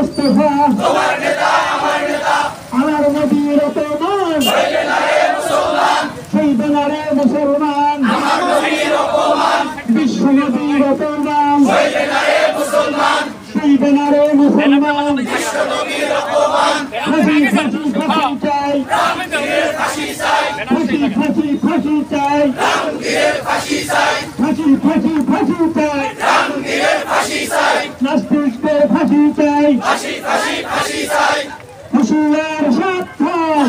मुसलमान মুসলমান বিশ্বনবীর অপমান ফাঁসি ফাঁসি ফাঁসি চাই রামগীরের ফাঁসি চাই ফাঁসি ফাঁসি ফাঁসি চাই রামগীরের ফাঁসি চাই ফাঁসি ফাঁসি ফাঁসি চাই রামগীরের ফাঁসি চাই নাস্তিকদের ফাঁসি চাই ফাঁসি ফাঁসি ফাঁসি চাই হুশিয়ার সাবধান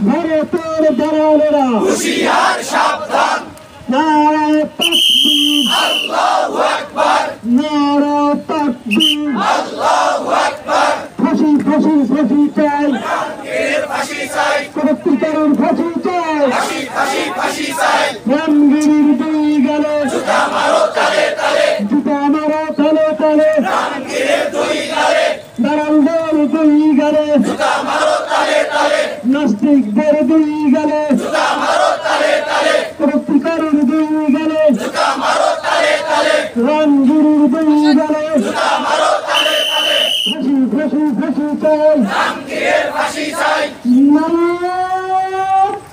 ভারতের দালালেরা হুশিয়ার সাবধান নারায়ে তাকবীর আল্লাহু আকবার নারায়ে তাকবীর আল্লাহু আকবার ফাঁসি ফাঁসি ফাঁসি চাই রামগীরের ফাঁসি চাই প্রত্যেকের ফাঁসি চাই ফাঁসি ফাঁসি ফাঁসি চাই রামগীরের দুই গালে জুতা মারো তালে তালে জুতা মারো তালে তালে রামগীরের দুই গালে দালালদের দুই গালে জুতা মারো তালে তালে নাস্তিকদের দুই গালে জুতা মারো তালে তালে প্রত্যেকের দুই গালে জুতা মারো তালে তালে রামগীরের দুই গালে জুতা মারো তালে তালে ফাঁসি ফাঁসি ফাঁসি চাই রামগীরের ফাঁসি চাই নারায়ে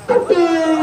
তাকবীর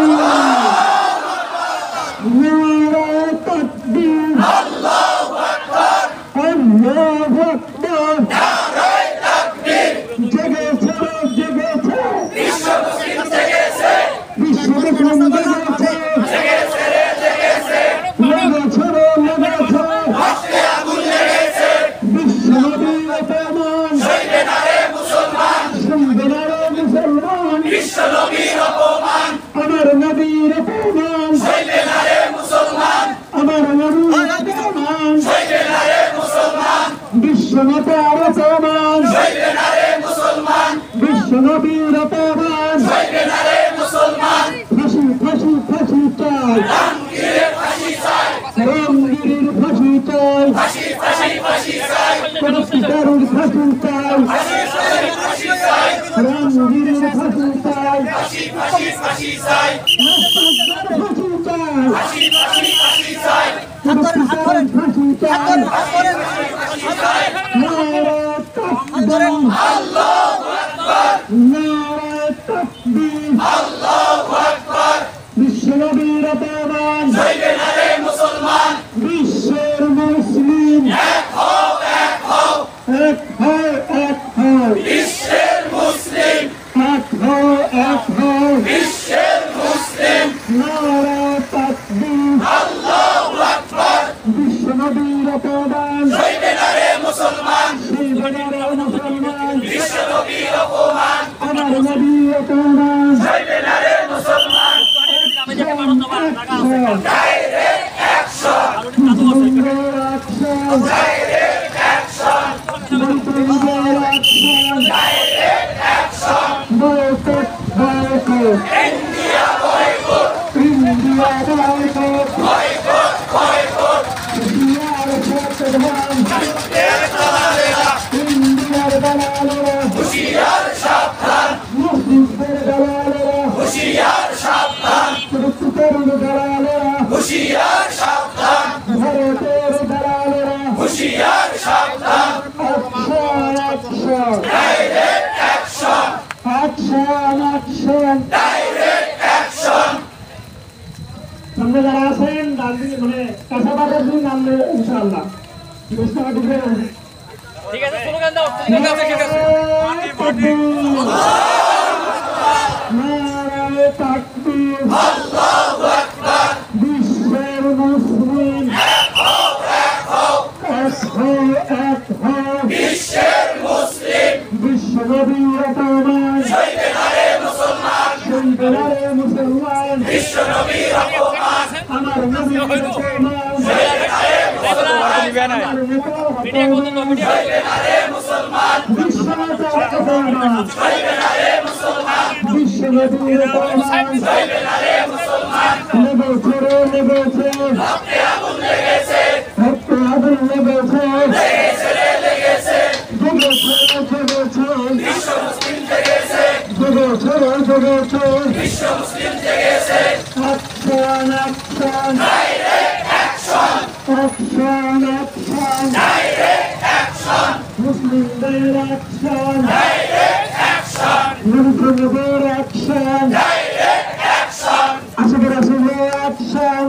নারায়ে তাকবীর আল্লাহু আকবার আল্লাহু আকবার নারায়ে তাকবীর জেগেছে জেগেছে বিশ্ব মুসলিম জেগেছে বিশ্ব মুসলিম জেগেছে জেগেছে রে জেগেছে লেগেছে রে লেগেছে আজকে আগুন লেগেছে বিশ্ব নবীর অপমান সইবে না রে মুসলমান সইবে না রে মুসলমান বিশ্ব নবীর অপমান আমার নবীর অপমান সইবে না রে মুসলমান আমার নবীর অপমান সইবে না রে মুসলমান বিশ্ব নেতার অপমান সইবে না রে মুসলমান বিশ্ব নবীর অপমান সইবে না রে মুসলমান ফাঁসি ফাঁসি ফাঁসি চাই রামগীরের ফাঁসি চাই রামগীরের ফাঁসি চাই ফাঁসি ফাঁসি ফাঁসি চাই প্রত্যেকের ফাঁসি চাই ফাঁসি ফাঁসি ফাঁসি চাই রামগীরের ফাঁসি চাই ফাঁসি ফাঁসি ফাঁসি চাই নাস্তিকদের ফাঁসি চাই ফাঁসি ফাঁসি ফাঁসি চাই প্রত্যেকের ফাঁসি চাই ফাঁসি চাই নারায়ে তাকবীর আল্লাহু আকবার নারায়ে তাকবীর আল্লাহু আকবার বিশ্ব নবীর অপমান সইবে না রে মুসলমান বিশ্বের মুসলিম এক হও এক হও এক হও এক হও বিশ্বের মুসলিম এক হও এক হও বিশ্বের মুসলিম নারায়ে তাকবীর আল্লাহু আকবার বিশ্ব নবীর অপমান সইবে না রে মুসলমান সইবে না রে মুসলমান বিশ্ব নবীর অপমান আমার নবীর অপমান সইবে না রে মুসলমান direct action direct action direct action boycott boycott India boycott India boycott boycott boycott ইন্ডিয়ার সাবধান ইন্ডিয়ার দালালেরা ইন্ডিয়ার দালালেরা হুশিয়ার সাবধান মুসলিমদের দালালেরা হুশিয়ার সাবধান প্রত্যেকের দালালেরা হুশিয়ার সাবধান ভারতের দালালেরা হুশিয়ার সাবধান action action direct action action action direct action সামনে যারা আছেন ডান দিকে মানে কাছাবাদের দিন নামলে ইনশাআল্লাহ বুঝতে পারবেন ঠিক আছে স্লোগান দাও ঠিক আছে নারায়ে তাকবীর আল্লাহু আকবার বিশ্বের মুসলিম এক হও এক হও এক হও এক হও বিশ্বের মুসলিম বিশ্ব নবীর অপমান সইবে না রে মুসলমান সইবে না রে মুসলমান বিশ্ব নবীর অপমান আমার নবীর অপমান সইবে না রে মুসলমান মিডিয়া কোন মিডিয়া সইবে না রে মুসলমান বিশ্ব নেতার অপমান সইবে না রে মুসলমান বিশ্ব নবীর অপমান সইবে না রে মুসলমান লেগেছে রে লেগেছে রক্তে আগুন লেগেছে রক্তে আগুন লেগেছে লেগেছে রে লেগেছে জেগেছে জেগেছে বিশ্ব মুসলিম জেগেছে জেগেছে রে জেগেছে বিশ্ব মুসলিম জেগেছে action action direct action action action direct action মুসলিমদের অ্যাকশন ডাইরেক্ট অ্যাকশন মুসলিমদের অ্যাকশন ডাইরেক্ট অ্যাকশন আশিকের অ্যাকশন